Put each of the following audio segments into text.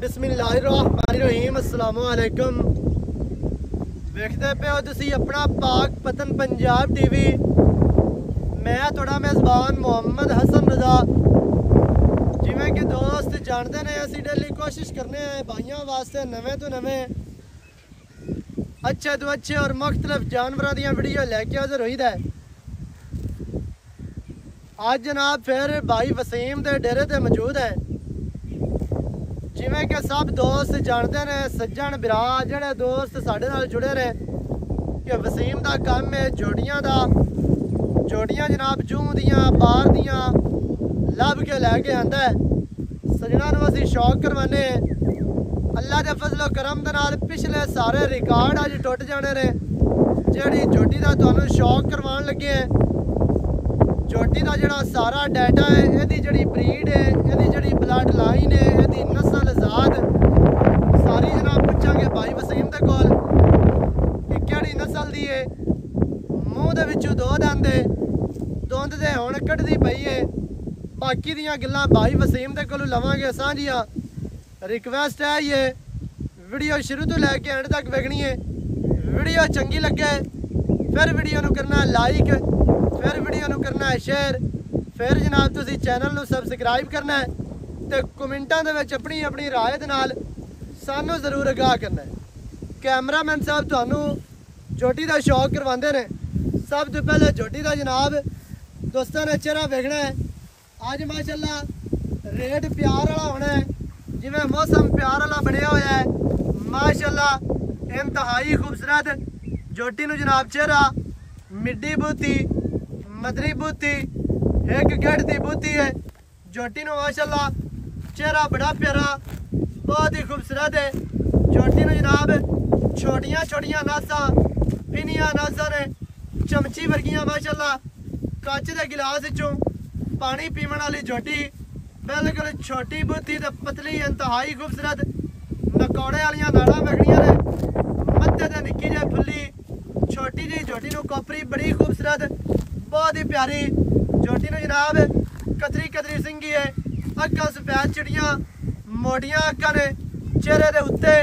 बिस्मिल्लाहिर्रहमानिर्रहीम अस्सलामुअलैकुम। वेखते पे हो तुसी अपना पाक पतन पंजाब टीवी। मैं थोड़ा मेज़बान मोहम्मद हसन रजा। जिवें कि दोस्त जानते ने असी डेली कोशिश करने हैं भाइयों वास्ते नवे तो नवे अच्छे तो अच्छे और मुख्तलिफ जानवरों दी वीडियो लैके हाज़र होईदा है। आज जनाब फिर भाई वसीम के डेरे ते मौजूद है। जिमें कि सब दोस्त जानते ने सज्जन बिरा जेडे दोस्त साडे नाल जुड़े ने कि वसीम का काम है जोड़ियां दा। जोड़ियां जनाब जूं दियां बाहर दियां लभ के लैके आंदा है। सजना नूं असीं शौक करवाने अल्लाह के फजलो करम दे नाल पिछले सारे रिकॉर्ड अज टुट जाने ने। जिहड़ी जोटी का तुहानूं शौक करवाउण लगे हैं, जोटी का जिहड़ा सारा डाटा है, इहदी जिहड़ी ब्रीड है, इहदी जिहड़ी ब्लड लाइन है, इहदी नस्ल जात सारी जनाब पुछांगे भाई वसीम दे कोल कि किहड़ी नस्ल दी है। मूँह दे विचों दो दंद है, दुंद दे हुण कढदी पई है। बाकी दियां गल्लां भाई वसीम दे कोलों लवांगे सांझियां। रिक्वेस्ट है ये वीडियो शुरू तो लैके एंड तक वेखनी है। वीडियो चंगी लगे फिर वीडियो नूं करना लाइक, फिर वीडियो नूं करना है शेयर, फिर जनाब तुसीं चैनल नूं सबसक्राइब करना है तो कमेंटां दे विच अपनी अपनी राय दे नाल सानूं जरूर आगाह करना है। कैमरामैन साहब तुहानूं जोटी का शौक करवाते हैं। सब तो पहले जोटी का जनाब दोस्तों ने चेहरा वेखना है। अज माशाअल्लाह रेट प्यार वाला होना है, जिवें मौसम प्यार वाला बनया होया है। माशाअल्लाह इंतहाई खूबसूरत जोटी नूं जनाब चेहरा मिड्डी बूती मदरी बूती एक गेट की बूती है। जोटी नूं माशाअल्लाह चेहरा बड़ा प्यारा बहुत ही खूबसूरत है। जोटी नूं जनाब छोटियां छोटियां नासां पिनियां नासां ने चमची वर्गियां माशाअल्लाह कच के गिलास विचों पानी पीवन वाली जोटी बिल्कुल छोटी बूती ते पतली इंतहाई खूबसूरत नकौड़े वाली नाड़ा वेखणियां ने। मत्थे ते निक्की जी फुल्ली छोटी जी जोटी नूं कोपरी बड़ी खूबसूरत बहुत ही प्यारी जोटी नूं जनाब कतरी कतरी सिंगी है। अक्कां सफेद चिड़ियां मोटियां अक्कां ने चेहरे दे उत्ते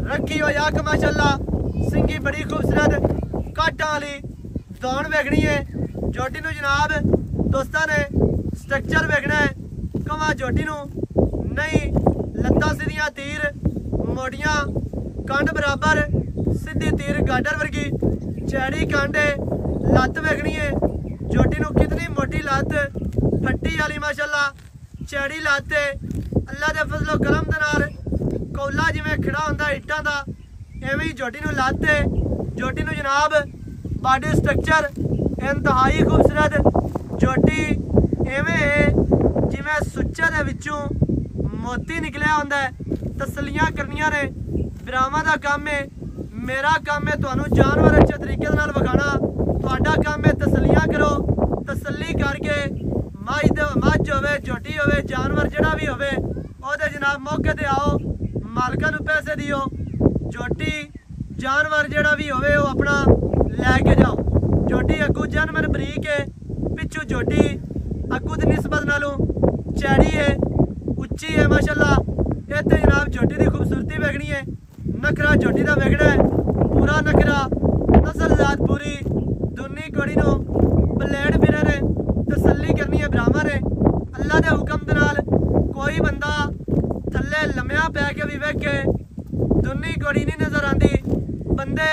रखी हुई अख माशाअल्लाह सिंगी बड़ी खूबसूरत काटां वाली दौड़ वेखनी है। जोटी नूं जनाब दोस्तां ने स्ट्रक्चर वेखना है। कवा जोटी नूं नहीं लत्तां सीधियां तीर मोटियां कंड बराबर सीधी तीर गाडर वर्गी चैड़ी कांडे लत्त वेखनी है। जोटी नूं कितनी मोटी लत्त फट्टी वाली माशाअल्लाह चैड़ी लत्त है। अल्लाह दे फजलो करम दे नाल कौला जिवें खड़ा हुंदा इट्टां दा एवें ही जोटी नूं लत्त है। जोटी नूं जनाब बॉडी स्ट्रक्चर इंतहाई खूबसूरत जोटी एवें है जिवें सुच्चे दे विचों मोती निकलिया हुंदा है। तसलियां करनियां ने बिरावां दा काम है, मेरा काम है तुहानूं जानवर अच्छे तरीके नाल विखाना। तुहाडा काम है तसलियां करो, तसल्ली करके मझ होवे झोटी होवे जानवर जिहड़ा भी होवे ओहदे जनाब मौके ते आओ, मालकां नूं पैसे दिओ, झोटी जानवर जिहड़ा भी होवे वो अपना लैके जाओ। झोटी अग्गू जानवर बरीक है, पिछू झोटी अग्गू दी निस्बत नालों चैड़ी है, उच्ची है माशाअल्लाह। इत्थे जनाब झोटी की खूबसूरती वेखनी है। नखरा झोटी का वेखना है पूरा नखरा नस्ल जात पूरी दुनी कोड़ी नूं ब्लेड फिरे ने तसल्ली करनी है ब्राह्मण ने। अल्लाह के हुक्म दे नाल कोई बंदा थल्ले लम्या पै के भी वेखे दुनी कोड़ी नहीं नजर आती। बंदे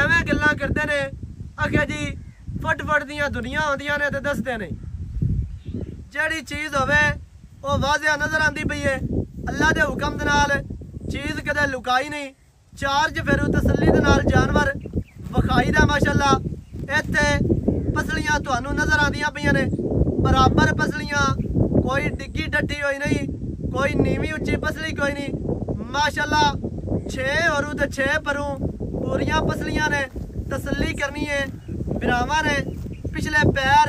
एवें गल्लां करते ने आखे जी फुट फुट दियां दुनिया आउंदियां ने ते दसदे नहीं। जिहड़ी चीज़ होवे वो वाजिया नजर आती पई है। अल्लाह के हुक्म दे नाल चीज़ कदे लुकाई नहीं, चार्ज फिर तसल्ली दे नाल जानवर विखाई दा माशाअल्लाह। इत्थे पसलियां तुहानूं नजर आंदियां पईयां ने बराबर पसलियां, कोई डिग्गी डट्टी हुई नहीं, कोई नीवी उच्ची पसली कोई नहीं माशाअल्लाह। 6 होरू ते 6 परू पूरियां पसलियां ने। तसल्ली करनी है बिरावां ने। पिछले पैर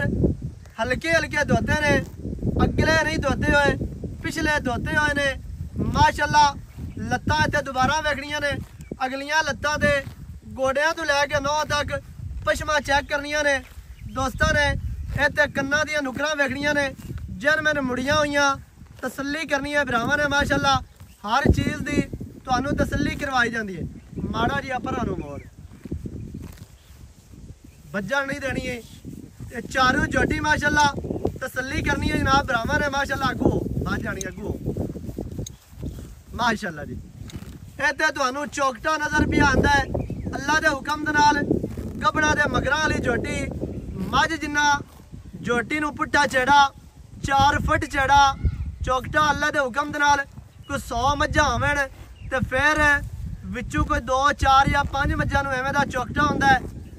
हल्के हल्के धोते ने, अगले नहीं धोते हुए पिछले धोते हुए ने माशाअल्लाह। लत्तां इत्थे दोबारा वेखनियां ने, अगलियां लत्तां दे गोडियां तो लैके नौं तक पशमा चैक करनियां ने। दोस्तों ने इत्थे कन्नां दियां नुकरां वेखनियां ने, जरमन मुड़ियां हुई तसल्ली करनी है भरावां ने माशाअल्लाह। हर चीज़ की तुहानू तसल्ली करवाई जाती है। माड़ा जी भरा नूं मोड़ बज्जण नहीं देनी है। ते चारों जोटी माशाल्लाह तसल्ली करनी है जनाब भरावां ने माशाल्लाह अगू बच जानी अगू माशाल्लाह जी। इत्थे तुहानू चौकटा नज़र भी आंदा है अल्लाह के हुक्म दे नाल गबड़ा दे मगरां वाली जोटी मझ जिन्ना जोटी नूं पुट्ठा चेड़ा 4 फुट चेड़ा चौकटा अल्लाह के हुक्म दे नाल कोई 100 मज्झां होवन ते फिर विचों कोई 2 4 या 5 मज्झां नूं एवें दा चौकटा हुंदा है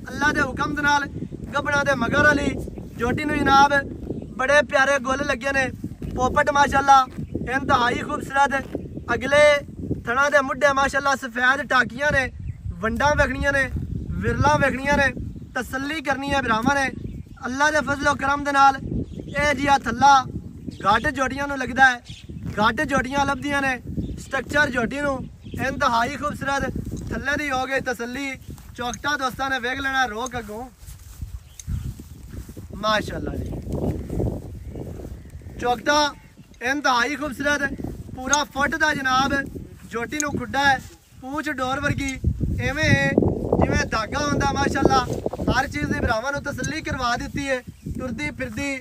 अल्लाह के हुक्म दे नाल गबड़ा दे मगर वाली जोटी नूं जनाब बड़े प्यारे गुल लगे ने पोपट माशाल्लाह इंतहाई खूबसूरत अगले थणा दे मुड्डे माशाल्लाह सफेद टाकियां ने वंडां वेखणियां ने विरलां वेखणियां ने तसल्ली करनी है भरावां ने अल्लाह के फजलो करम दे नाल इह जिहा थल्ला गड्ड जोटियां नूं लगदा है गड्ड जोटियां लभदियां ने स्ट्रक्चर जोटी नूं इंतहाई खूबसूरत थल्ले दी हो गई तसल्ली चौकटा दोस्तां ने वेख लेना रोक अगों माशाल्लाह जी चौकटा इंतहाई खूबसूरत पूरा फुट का जनाब जोटी नूं खुड्डा है पूछ डोर वर्गी इवें जिवें धागा होंदा माशाल्लाह हर चीज़ की भरावां नूं तसल्ली करवा दी है टुरदी फिरदी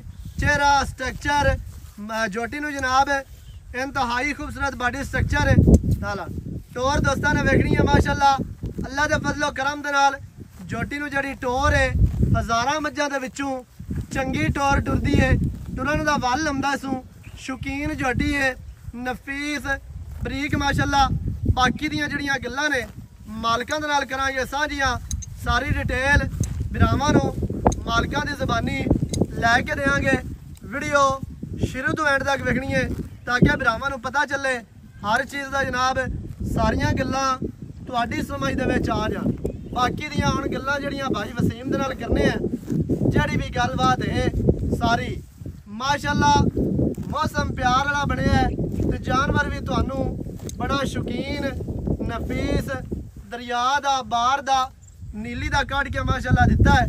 चेहरा स्ट्रक्चर जोटी नूं जनाब इंतहाई खूबसूरत बॉडी स्ट्रक्चर नाला टोर दोस्तां ने वेखनी है माशाल्लाह अल्लाह के फजलो करम दे नाल जोटी नूं जिहड़ी टोर है हज़ारां मज्झां दे विचों चंगी टोर टुरदी है टुरन दा वल हुंदा सू शौकीन जोटी है नफीस बरीक माशाल्लाह बाकी दियां जिहड़ियां गल्लां ने मालकां दे नाल करांगे साझियां सारी डिटेल भरावां नूं मालकां दी ज़बानी लैके देंगे वीडियो शुरू तो एंड तक वेखनी है ताकि भरावां नूं पता चले हर चीज़ का जनाब सारियां गल्लां तुहाडी समझ दे विच आ जाण बाकी दियां हुण गल्लां जिहड़ियां भाई वसीम दे नाल करने आ जिहड़ी भी गलबात है सारी माशाल्लाह मौसम प्यार वाला बनिया है ते जानवर भी तुहानू बड़ा शौकीन नफीस दरिया दा बार दा नीली दा कट के माशाल्लाह दिता है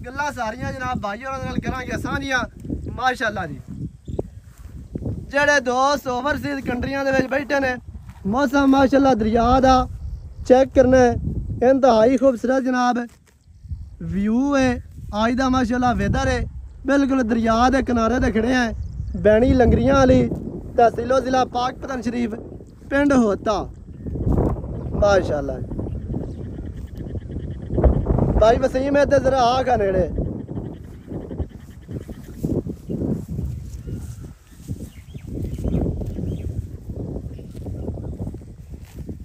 गल्लां सारियां जनाब भाई होरां नाल करांगे साझियां माशाल्लाह जी। जेड़े दोस्त ओवरसीज कंट्रियां दे विच बैठे ने मौसम माशाल्लाह दरिया दा चेक करना है इंतहाई खूबसूरत जनाब व्यू है आज दा माशाल्लाह वेदर है बिल्कुल दरिया के किनारे ते खड़े हैं बैणी लंगरियां वाली तहसीलो जिला पाकपतन शरीफ पिंड होता माशाल्लाह। भाई वसीम है ते जरा आ का नेड़े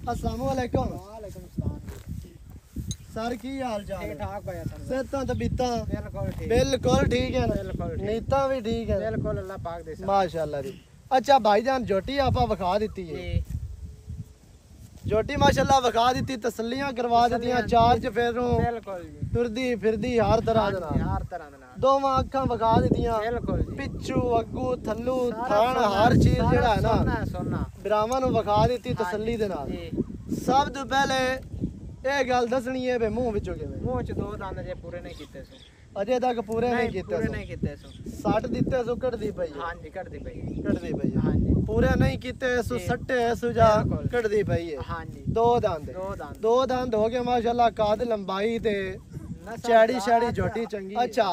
अस्सलाम वालेकुम। सर की हाल चाल है? ठीक भाई सेहतां तबीयतां बिल्कुल ठीक है नीयतां भी ठीक है बिल्कुल अल्लाह पाक दे माशाल्लाह जी। अच्छा भाईजान जोटी आपा विखा दी है जोटी माशाल्लाह विखा दी तसल्लियां करवा दी चार चफेरों टुरदी फिरदी हर तरह दोवां अखां विखा दी पिछू अगू थल्लू थान हर चीज जेड़ा है ना भरावां नूं विखा दी तसल्ली दे नाल। सब तो पहले ये गल दसनी है भी मूँह विचों किवें मूँह च 2 दंद जे पूरे नहीं कीते सो अजे तक पूरे नहीं कीते सो 60 दिते सो कटदी पई हां जी कटदी पई हां जी पूरे नहीं कीते सो सट्टे सो जा कटदी पई है हां जी 2 दंद हो गए माशाल्लाह काद लंबाई ते चैड़ी शैड़ी झोटी चंगी। अच्छा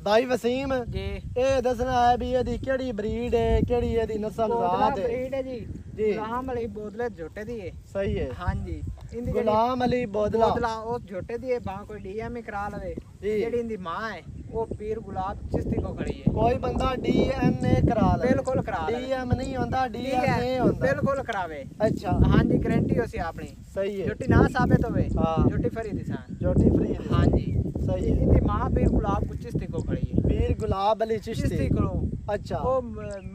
भाई वसीम जी ये दसना है भी एदी केड़ी ब्रीड है केड़ी एदी नस्ल जात है? ब्रीड है जी गुलाम अली बोदले झोटे दी है सही है हां जी इंदी गुलाम अली बोदला ओ झोटे दी है बा कोई डीएम ही करा लवे जेडी इंदी मां है वो पीर गुलाब चिश्ती को खड़ी है कोई बंदा डीएनए करा ले बिल्कुल करा ले डीएम नहीं होंदा डीएनए होंदा बिल्कुल करावे। अच्छा हां जी गारंटी हो सी अपनी सही है झोटी ना साबित होवे हां झोटी फ्री दिसान झोटी फ्री हां जी सही है। इंदी मां पीर गुलाब को चिश्ती को खड़ी है पीर गुलाब अली चिश्ती को। अच्छा वो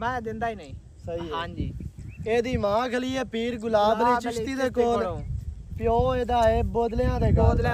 मैं दिंदा ही नहीं सही है हां जी एदी मां खली है पीर गुलाब अली चिश्ती दे कोल प्यो एदा है बोदलियां दे घर दा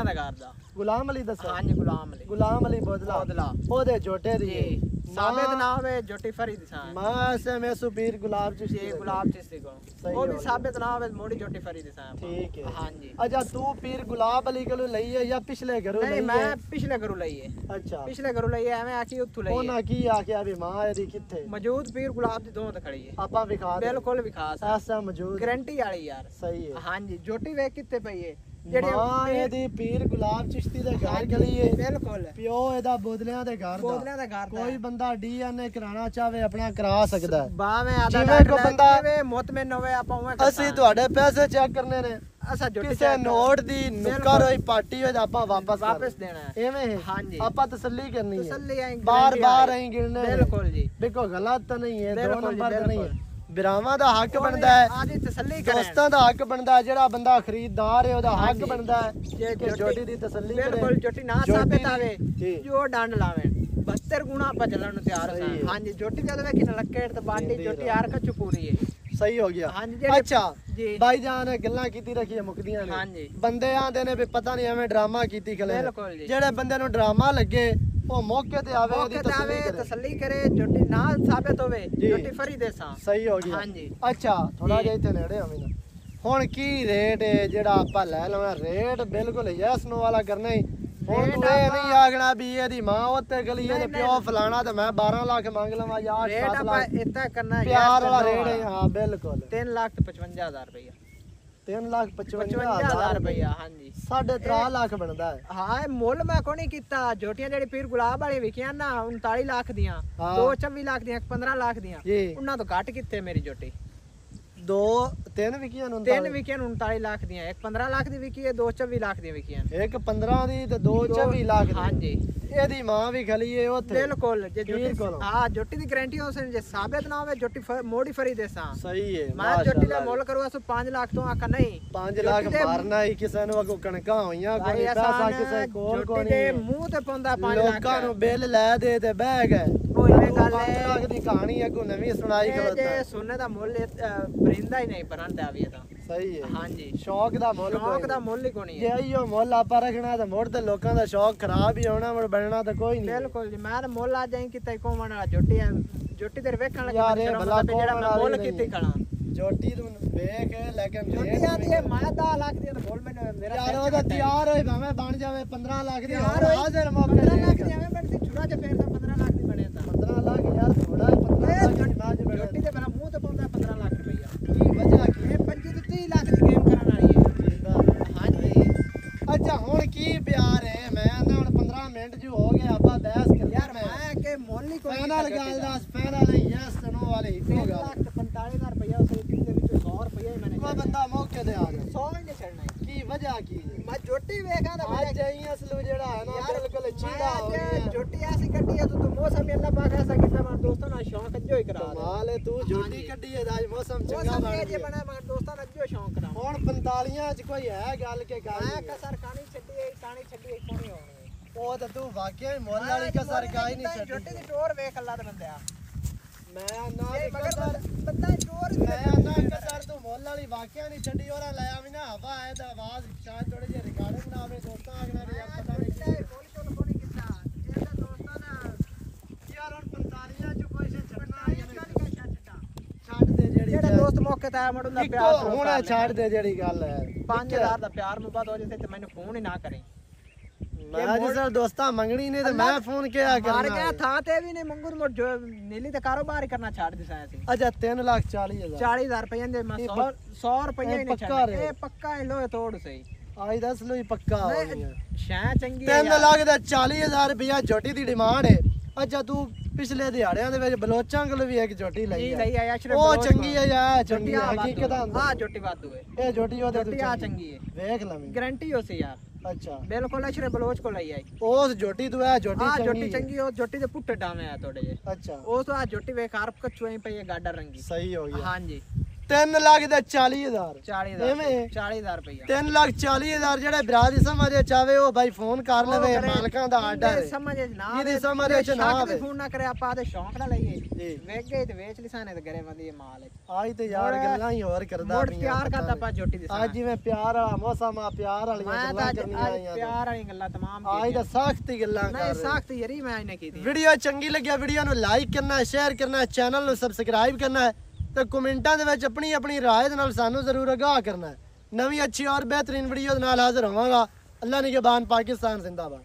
ਗੁਲਾਮ ਅਲੀ ਦੱਸਿਆ? ਹਾਂਜੀ ਗੁਲਾਮ ਅਲੀ। ਗੁਲਾਮ ਅਲੀ ਬੋਦਲਾ ਉਹਦੇ ਝੋਟੇ ਦੀ ਜੀ ਸਾਬਿਤ ਨਾ ਹੋਵੇ ਝੋਟੀ ਫਰੀ ਦੀ ਸਾਂ ਮਾਂ ਐਸਐਮਐਸ ਪੀਰ ਗੁਲਾਬ ਚਿਸ਼ਤੀ ਜੀ ਗੁਲਾਬ ਚਿਸ਼ਤੀ ਕੋ ਉਹ ਵੀ ਸਾਬਿਤ ਨਾ ਹੋਵੇ ਮੋੜੀ ਝੋਟੀ ਫਰੀ ਦੀ ਸਾਂ ਠੀਕ ਹੈ ਹਾਂਜੀ। ਅੱਛਾ ਤੂੰ ਪੀਰ ਗੁਲਾਬ ਅਲੀ ਕੋਲੋਂ ਲਈ ਹੈ ਜਾਂ ਪਿਛਲੇ ਘਰੋਂ ਲਈ ਹੈ? ਨਹੀਂ ਮੈਂ ਪਿਛਲੇ ਘਰੋਂ ਲਈ ਹੈ। ਅੱਛਾ ਪਿਛਲੇ ਘਰੋਂ ਲਈ ਹੈ ਐਵੇਂ ਆਖੀ ਉੱਥੋਂ ਲਈ ਉਹਨਾਂ ਕੀ ਆਖਿਆ ਵੀ ਮਾਂ ਇਹਦੀ ਕਿੱਥੇ ਮੌਜੂਦ ਪੀਰ ਗੁਲਾਬ ਦੀ ਦੋਂਦ ਖੜੀ ਹੈ ਆਪਾਂ ਵਿਖਾ ਦੇ ਬਿਲਕੁਲ ਵੀ ਖਾਸ ਐਸਾ ਮੌਜੂਦ ਗਾਰੰਟੀ ਵਾਲੀ ਯਾਰ ਸਹੀ ਹੈ ਹਾਂਜੀ ਝੋਟੀ ਵੇਖ ਕਿੱਥੇ ਪਈ ਹੈ ਮਾਂ ਇਹਦੀ ਪੀਰ ਗੁਲਾਬ ਚਿਸ਼ਤੀ ਦੇ ਘਰ ਗਲੀ ਹੈ ਬਿਲਕੁਲ ਪਿਓ ਇਹਦਾ ਬੋਦਲਿਆਂ ਦੇ ਘਰ ਬੋਦਲਿਆਂ ਦਾ ਘਰ ਕੋਈ ਬੰਦਾ ਡੀਐਨਏ ਕਰਾਉਣਾ ਚਾਹਵੇ ਆਪਣਾ ਕਰਾ ਸਕਦਾ ਹੈ। ਬਾਵੇਂ ਆਦਾ ਜਿਵੇਂ ਕੋ ਬੰਦਾ ਮੁਤਮਿਨ ਹੋਵੇ ਆਪਾਂ ਉਵੇਂ ਅਸੀਂ ਤੁਹਾਡੇ ਪੈਸੇ ਚੈੱਕ ਕਰਨੇ ਨੇ ਅਸਾਂ ਝੋਟੀ ਕਿਸੇ ਨੋਟ ਦੀ ਨੁੱਕਰ ਹੋਈ ਪਾਟੀ ਹੋਈ ਤਾਂ ਆਪਾਂ ਵਾਪਸ ਦੇਣਾ ਹੈ ਐਵੇਂ ਹੈ ਹਾਂਜੀ ਆਪਾਂ ਤਸੱਲੀ ਕਰਨੀ ਹੈ ਤਸੱਲੀ ਆਈ ਬਾਰ ਆਈ ਗਿਣਨੇ ਬਿਲਕੁਲ ਜੀ ਦੇਖੋ ਗਲਤ ਤਾਂ ਨਹੀਂ ਹੈ ਦੋ ਬਿਲਕੁਲ ਜੀ, ਨੰਬਰ ਤਾਂ ਨਹੀਂ ਹੈ ਬਿਲਕੁਲ। ਬਿਰਾਵਾਂ ਦਾ ਹੱਕ ਬਣਦਾ ਹੈ ਆਦੀ ਤਸੱਲੀ ਕਰੇ ਦੋਸਤਾਂ ਦਾ ਹੱਕ ਬਣਦਾ ਹੈ ਜਿਹੜਾ ਬੰਦਾ ਖਰੀਦਦਾਰ ਹੈ ਉਹਦਾ ਹੱਕ ਹਾਂਜੀ। ਬਣਦਾ ਹੈ ਕਿ ਝੋਟੀ ਦੀ ਤਸੱਲੀ ਕਰੇ ਬਿਲਕੁਲ ਝੋਟੀ ਨਾ ਝੋਟੀ ਸਾਬਿਤ ਦੀ- ਆਵੇ ਜੀ। ਜੋ ਡੰਡ ਲਾਵੇ 72 ਗੁਣਾ ਆਪਾਂ ਚੱਲਣ ਨੂੰ ਤਿਆਰ ਸਹੀ ਹਾਂ ਹੈ। ਹਾਂਜੀ ਝੋਟੀ ਜਦੋਂ ਵੇਖੀ ਨਾ ਲੱਕੇਟ ਤੇ ਬਾਟੀ ਜਿੰਦੀ ਝੋਟੀ ਦਾ। ਯਾਰ ਕੱਚੂ ਪੂਰੀ ਹੈ ਸਹੀ ਹੋ ਗਿਆ ਹਾਂਜੀ ਜਿਹੜੇ ਅੱਛਾ ਜੀ ਬਾਈ ਜਾਨ ਨੇ ਗੱਲਾਂ ਕੀਤੀ ਰੱਖੀਆਂ ਮੁੱਕਦੀਆਂ ਨੇ ਹਾਂਜੀ ਬੰਦੇ ਆਂਦੇ ਨੇ ਵੀ ਪਤਾ ਨਹੀਂ ਐਵੇਂ ਡਰਾਮਾ ਕੀਤੀ ਖਲੇ ਬਿਲਕੁਲ ਜੀ ਜਿਹੜੇ ਬੰਦੇ ਨੂੰ ਡਰਾਮਾ ਲੱਗੇ ਉਹ ਮੌਕੇ ਤੇ ਆਵੇ ਉਹਦੀ ਮੌਕੇ ਤੇ ਤਸੱਲੀ ਆਵੇ ਕਰੇ ਤਸੱਲੀ ਕਰੇ ਝੋਟੀ ਨਾਲ ਸਾਬਿਤ ਹੋਵੇ ਜੀ। ਝੋਟੀ ਫਰੀ ਦੇ ਸਾਂ ਸਹੀ ਹੋ ਗਿਆ ਹਾਂਜੀ ਅੱਛਾ ਥੋੜਾ ਜੀ। ਜਿਹਾ ਇੱਥੇ ਨੇੜੇ ਆਵੇਂ ਨਾ ਹੁਣ ਕੀ ਰੇਟ ਹੈ ਜਿਹੜਾ ਆਪਾਂ ਲੈ ਲਵਾਂ ਰੇਟ ਬਿਲਕੁਲ ਯੈਸ ਨੋ ਵਾਲਾ ਕਰਨਾ ਹੀ ਹੁਣ ਰੇਟ ਤੂੰ ਇਹ ਆਪਾਂ- ਨਹੀਂ ਆਖਣਾ ਵੀ ਇਹਦੀ ਮਾਂ ਉੱਤੇ ਗਲੀ ਇਹਦੇ ਨਹੀਂ, ਪਿਓ ਫਲਾਣਾ ਤੇ ਮੈਂ 12 ਲੱਖ ਮੰਗ ਲਵਾਂ ਜਾਂ 8 ਰੇਟ ਆਪਾਂ ਲੱਖ ਇੱਤਾ ਕਰਨਾ ਪਿਆਰ ਵਾਲਾ ਰੇਟ ਹੈ ਹਾਂ ਬਿਲਕੁਲ 3,55,000 ਰੁਪਇਆ 3,55,000 ਰੁਪਇਆ ਹਾਂਜੀ 3.5 ਲੱਖ ਬਣਦਾ ਹੈ ਹਾਂ ਇਹ ਮੁੱਲ ਮੈਂ ਕੋਈ ਨਹੀਂ ਕੀਤਾ ਝੋਟੀਆਂ ਜਿਹੜੀ ਪੀਰ ਗੁਲਾਬ ਵਾਲੀ ਵਿਕੀਆਂ ਨਾ 39 ਲੱਖ ਦੀਆਂ ਹਾਂ। 2 24 ਲੱਖ ਦੀਆਂ 15 ਲੱਖ ਦੀਆਂ ਜੀ ਉਹਨਾਂ ਤੋਂ ਘੱਟ ਕਿੱਥੇ ਮੇਰੀ ਝੋਟੀ ਦੋ ਤਿੰਨ ਵਿਕੀਆਂ ਨੂੰ ਤਿੰਨ ਵਿਕੀਆਂ ਨੂੰ 39 ਲੱਖ ਦੀਆਂ ਇੱਕ 15 ਲੱਖ ਦੀ ਵਿਕੀ ਹੈ 2 24 ਲੱਖ ਦੀਆਂ ਵਿਕੀਆਂ ਇੱਕ 15 ਦੀ ਤੇ ਦੋ 24 ਲੱਖ ਦੀ ਹਾਂਜੀ ਇਹਦੀ ਮਾਂ ਵੀ ਖਲੀ ਏ ਉੱਥੇ ਬਿਲਕੁਲ ਜੇ ਪੀਰ ਝੋਟੀ ਕੋਲੋਂ। ਹਾਂ ਝੋਟੀ ਦੀ ਗਾਰੰਟੀ ਉਸ ਜੇ ਸਾਬਿਤ ਨਾ ਹੋਵੇ ਝੋਟੀ ਮੋੜੀ ਫਰੀ ਦੇ ਸਾਂ ਸਹੀ ਹੈ ਮੈਂ ਝੋਟੀ ਦਾ ਮੁੱਲ ਕਰੂਗਾ ਸੋ 5 ਲੱਖ ਤੋਂ ਆਖਾ ਨਹੀਂ 5 ਲੱਖ ਮਾਰਨਾ ਹੀ ਕਿਸੇ ਨੂੰ ਅਗੋ ਕਣਕਾਂ ਹੋਈਆਂ ਕੋਈ ਭਾਈ ਪੈਸਾ ਆਸਾਨ ਕਿਸੇ ਕੋਲ ਝੋਟੀ ਕੋਈ ਦੇ ਨਹੀਂ ਮੂੰਹ ਤੇ ਪਾਉਂਦਾ 5 ਲੱਖ ਲੋਕਾਂ ਨੂੰ ਬਿੱਲ ਲੈ ਦੇ ਤੇ ਬਹਿ ਗਏ ਉਹ ਇਵੇਂ ਗੱਲ 5 ਹੈ ਲੱਖ ਦੀ ਕਹਾਣੀ ਅੱਗੋਂ ਨਵੀਂ ਸੁਣਾਈ ਇਹ ਖਲੋਤਾ ਜੇ ਸੋਨੇ ਦਾ ਮੁੱਲ ਬਰਿੰਦਾ ਹੀ ਨਹੀਂ ਪਰਾਂ ਤੇ ਆਵੀਏ ਤਾਂ ਸਹੀ ਹੈ ਹਾਂਜੀ ਸ਼ੌਕ ਦਾ ਮੁੱਲ ਸ਼ੌਕ ਦਾ ਮੁੱਲ ਹੀ ਕੋਈ ਜੇ ਨਹੀਂ ਆਈਓ ਮੁੱਲ ਆਪਾਂ ਰੱਖਣਾ ਤਾਂ ਮੁੜ ਤੇ ਲੋਕਾਂ ਦਾ ਸ਼ੌਕ ਖਰਾਬ ਹੀ ਹੋਣਾ ਮੁੜ ਬਣਨਾ ਤਾਂ ਕੋਈ ਨਹੀਂ ਬਿਲਕੁਲ ਜੀ ਮੈਂ ਤਾਂ ਮੁੱਲ ਆ ਜਾਈ ਕਿਤੇ ਕੋਮਣ ਵਾਲਾ ਝੋਟੀ ਆ ਝੋਟੀ ਤੇ ਵੇਖਣ ਲੱਗੇ ਯਾਰ ਮੈਨੂੰ ਇਹ ਸ਼ਰਮ ਭਲਾ ਆਉਂਦਾ ਵੀ ਜਿਹੜਾ ਕੋਮਣ ਮੈਂ ਵਾਲੀ ਮੁੱਲ ਨਹੀਂ ਕੀਤੀ ਖੜਾ ਜੋਟੀ ਤੂੰ ਵੇਖ ਲੇਕਿਨ ਝੋਟੀ ਆਂਦੀ ਹੈ ਮੈਂ 10 ਲੱਖ ਦੀ ਤਾਂ ਬੋਲ ਮੈਨੂੰ ਮੇਰਾ ਯਾਰ ਉਹਦਾ ਤਿਆਰ ਹੋਈ ਭਾਵੇਂ ਬਣ ਜਾਵੇ 15 ਲੱਖ ਦੀ ਤਿਆਰ ਹੋਰ ਹੋਈ। ਹਾਜ਼ਰ ਮੌਕੇ 15 ਲੱਖ ਤੇ ਦੀ ਐਵੇਂ ਬਣਦੀ ਛੁਰਾ ਚ ਫੇਰ ਤਾਂ 15 ਲੱਖ ਦੀ ਬਣੇ ਤਾਂ 15 ਲੱਖ ਯਾਰ ਥੋੜਾ 15 ਲੱਖ ਦੀ ਬਾਜ ਝੋਟੀ ਦੇ ਮੇਰਾ ਮੂੰਹ ਤੇ ਪਾਉਂਦਾ 15 ਲੱਖ ਰੁਪਈਆ ਕੀ ਵਜ੍ਹਾ ਕੀ ਇਹ 25 ਤੋਂ 30 ਲੱਖ ਦੀ ਗੇਮ ਕਰਨ ਵਾਲੀ ਹੈ ਹਾਂਜੀ ਅੱਛਾ ਹੁਣ ਕੀ ਪਿਆਰ ਹੈ ਮੈਂ ਨਾ ਹੁਣ 15 ਮਿੰਟ ਜੋ ਹੋ ਗਏ ਆਪਾਂ ਬਹਿਸ ਕਰ ਯਾਰ ਮੈਂ ਕਿ ਮੁੱਲ ਹੀ ਕੋਈ ਫਾਈਨਲ ਗੱਲ ਦੱਸ ਫਾਈਨਲ ਯੈਸ ਤਨੋ ਵਾਲੀ ਇੱਕੋ ਗੱਲ 45,000 ਰੁਪਈਆ ਉਸ ਦੇ ਵਿੱਚੋਂ 100 ਰੁਪਈਆ ਹੀ ਮੈਨੇ ਕੋਈ ਬੰਦਾ ਮੌਕੇ ਤੇ ਆ ਗਿਆ 100 ਹੀ ਨਹੀਂ ਛੱਡਣਾ ਕੀ ਵਜ੍ਹਾ ਕੀ ਹੈ? ਮੈਂ ਝੋਟੀ ਵੇਖਾਂ ਤਾਂ ਅੱਜ ਆਈ ਅਸਲ ਜਿਹੜਾ ਹੈ ਨਾ ਬਿਲਕੁਲ ਚੀੜਾ ਹੋ ਗਿਆ ਝੋਟੀ ਐਸੀ ਕੱਢੀ ਹੈ ਤੂੰ ਮੌਸਮ ਅੱਲਾ ਪਾਕ ਐਸਾ ਕੀਤਾ ਮੈਂ ਦੋਸਤਾਂ ਨਾਲ ਸ਼ੌਂਕ ਅੱਜੋ ਹੀ ਕਰਾ ਦੇ ਕਮਾਲ ਹੈ ਤੂੰ ਝੋਟੀ ਕੱਢੀ ਹੈ ਅੱਜ ਮੌਸਮ ਚੰਗਾ ਮੌਸਮ ਬਣ ਇਹ ਜੇ ਗਿਆ ਬਣਾ ਮੈਂ ਦੋਸਤਾਂ ਨਾਲ ਅੱਜੋ ਸ਼ੌਂਕ ਕਰਾਂ ਹੁਣ 45 ਚ ਕੋਈ ਹੈ ਗੱਲ ਕੇ ਗੱਲ ਮੈਂ ਨਹੀਂ। ਕਸਰ ਕਾਣੀ ਛੱਡੀ ਕੋਣੀ ਹੋਣੀ ਉਹ ਤਾਂ ਤੂੰ ਵਾਕਿਆ ਹੀ ਮੁੱਲ ਵਾਲੀ ਕਸਰ ਕਾਈ ਨਹੀਂ ਛੱਡੀ ਝੋਟੀ ਦੀ ਟੋਰ ਵੇਖ ਅੱਲਾ ਦੇ ਬੰਦਿਆ ਮੈਂ ਨਾ ਇਹ ਮਗਰ ਕਸਰ ਬੰਦਾ ਟੋਰ ਮੈਂ ਨਾ ਕਸਰ ਤੂੰ ਮੁੱਲ ਵਾਲੀ ਵਾਕਿਆ ਨਹੀਂ ਛੱਡੀ ਉਹਦਾ ਲੈ ਆਵੀਂ ਨਾ ਹਵਾ ਆਏ ਤਾਂ ਆਵਾਜ਼ ਸ਼ਾਇਦ ਥੋੜੇ ਜਿਹਾ ਰਿਕਾਰਡਿੰਗ ਨਾ ਆਵੇ ਦੋਸਤਾਂ ਆਗਣਾ ਯਾਰ ਪਤਾ ਨਹੀਂ ਯਾਰ ਹੁਣ 45 ਚ ਕੋਈ ਛੱਡਣਾ ਛੱਡ ਦੇ ਜਿਹੜੀ ਜਿਹੜਾ ਦੋਸਤ ਮੌਕੇ ਤੇ ਆਇਆ ਮੜੂ ਦਾ ਇੱਕੋ ਪਿਆਰ ਹੁਣ ਛੱਡ ਦੇ ਜਿਹੜੀ ਗੱਲ ਹੈ 5000 ਦਾ ਪਿਆਰ ਮੁਬਾਦ ਹੋ ਜੇ ਤੇ ਮੈਨੂੰ ਫੋਨ ਹੀ ਨਾ ਕਰੇ ਮੈਂ ਜੀ ਸਰ ਦੋਸਤਾਂ ਮੰਗਣੀ ਨੇ ਤੇ ਮੈਂ ਫੋਨ ਕਿਹਾ ਮਾਰ ਕਰਨਾ ਗਿਆ ਥਾਂ ਤੇ ਵੀ ਨਹੀਂ ਮੰਗੂ ਮੋੜ ਜੋ ਨੀਲੀ ਤੇ ਕਾਰੋਬਾਰ ਹੀ ਕਰਨਾ ਛੱਡ ਦਿਸਾਇਆ ਸੀ ਅੱਛਾ 3,40,000 40000 ਰੁਪਏ ਦੇ ਮੈਂ ਇਹ 100 ਰੁਪਏ ਹੀ ਨਹੀਂ ਪੱਕਾ ਛੱਡ ਰੇ। ਇਹ ਪੱਕਾ ਹੀ ਲੋਏ ਤੋੜ ਸਹੀ ਆਈ ਦੱਸ ਲੋ ਹੀ ਪੱਕਾ ਹੋ ਗਿਆ ਸ਼ੈ ਚੰਗੀ ਹੈ 3 ਯਾਰ। ਲੱਖ ਦਾ 40,000 ਰੁਪਇਆ ਝੋਟੀ ਦੀ ਡਿਮਾਂਡ ਹੈ ਅੱਛਾ ਤੂੰ ਪਿਛਲੇ ਦਿਹਾੜਿਆਂ ਦੇ ਵਿੱਚ ਬਲੋਚਾਂ ਕੋਲ ਵੀ ਇੱਕ ਝੋਟੀ ਲਈ ਜੀ ਹੈ ਲਈ ਆਇਆ ਸ਼ਰੇ ਉਹ ਚੰਗੀ ਹੈ ਯਾਰ ਚੰਗੀ ਹੈ ਹਕੀਕਤ ਹਾਂ ਝੋਟੀ ਵਾਧੂ ਹੈ ਇਹ ਝੋਟੀ ਉਹਦੇ ਝੋਟੀ ਆ ਚੰਗੀ ਹੈ ਵੇਖ ਲਵੀਂ ਗਾਰੰਟੀ ਹੋ ਸੀ ਯਾਰ ਅੱਛਾ ਬਿਲਕੁਲ ਅਸ਼ਰੇ ਬਲੋਚ ਕੋ ਲਈ ਆਈ ਉਸ ਝੋਟੀ ਤੋਂ ਇਹ ਝੋਟੀ ਹਾਂ ਚੰਗੀ ਝੋਟੀ ਹੈ। ਚੰਗੀ ਉਹ ਝੋਟੀ ਦੇ ਪੁੱਟੇ ਡਾਵੇਂ ਆ ਥੋੜੇ ਜੇ ਅੱਛਾ ਉਸ ਤੋਂ ਆ ਝੋਟੀ ਵੇਖ ਆਰਪ ਕਛੂਏ ਪਈ ਹੈ ਗਾਡਰ ਰੰਗੀ ਸਹੀ ਹੋ ਗਿਆ ਹਾਂਜੀ 3,40,000 40,000 रुपया 3,40,000 ਜਿਹੜੇ ਭਰਾ ਦੀ ਸਮਝ ਚਾਵੇ ਉਹ ਭਾਈ ਫੋਨ ਕਰ ਲਵੇ ਮਾਲਕਾਂ ਦਾ ਆਰਡਰ ਹੈ ਸਮਝ ਨਾ ਇਹਦੀ ਸਮਝ ਚ ਨਾ ਆਵੇ ਫੋਨ ਨਾ ਕਰੇ ਆਪਾਂ ਦੇ ਸ਼ੌਂਕ ਨਾਲ ਲਈਏ ਵੇਖ ਗਏ ਤੇ ਵੇਚ ਲਿਸਾਨੇ ਤੇ ਗਰੇ ਬੰਦੀ ਮਾਲ ਆਈ ਤੇ ਯਾਰ ਗੱਲਾਂ ਹੀ ਹੋਰ ਕਰਦਾ ਮੋੜ ਪਿਆਰ ਕਰਦਾ ਆਪਾਂ ਜੋਟੀ ਦੇ ਅੱਜ ਜਿਵੇਂ ਪਿਆਰ ਵਾਲਾ ਮੌਸਮ ਆ ਪਿਆਰ ਵਾਲੀਆਂ ਗੱਲਾਂ ਕਰਨੀਆਂ ਆਈਆਂ ਪਿਆਰ ਵਾਲੀਆਂ ਗੱਲਾਂ ਤਮਾਮ ਆਈ ਤਾਂ ਸਖਤ ਹੀ ਗੱਲਾਂ ਕਰ ਨਹੀਂ ਸਖਤ ਯਰੀ ਮੈਂ ਇਹਨੇ ਕੀਤੀ ਵੀਡੀਓ ਚੰਗੀ ਲੱਗਿਆ ਵੀਡੀਓ ਨੂੰ ਲਾਈਕ ਕਰਨਾ ਸ਼ੇਅਰ ਕਰਨਾ ਚੈਨਲ ਨੂੰ ਸਬਸਕ੍ਰਾਈਬ ਕਰਨਾ ਤੇ ਕਮੈਂਟਾਂ ਦੇ ਵਿੱਚ ਆਪਣੀ ਆਪਣੀ ਰਾਏ ਦੇ ਨਾਲ ਸਾਨੂੰ ਜ਼ਰੂਰ ਆਗਾਹ ਕਰਨਾ ਨਵੀਂ ਅੱਛੀ ਔਰ ਬਿਹਤਰੀਨ ਵੀਡੀਓ ਦੇ ਨਾਲ ਹਾਜ਼ਰ ਹੋਵਾਂਗਾ ਅੱਲਾ ਨਿਗਹਿਬਾਨ ਪਾਕਿਸਤਾਨ ਜ਼ਿੰਦਾਬਾਦ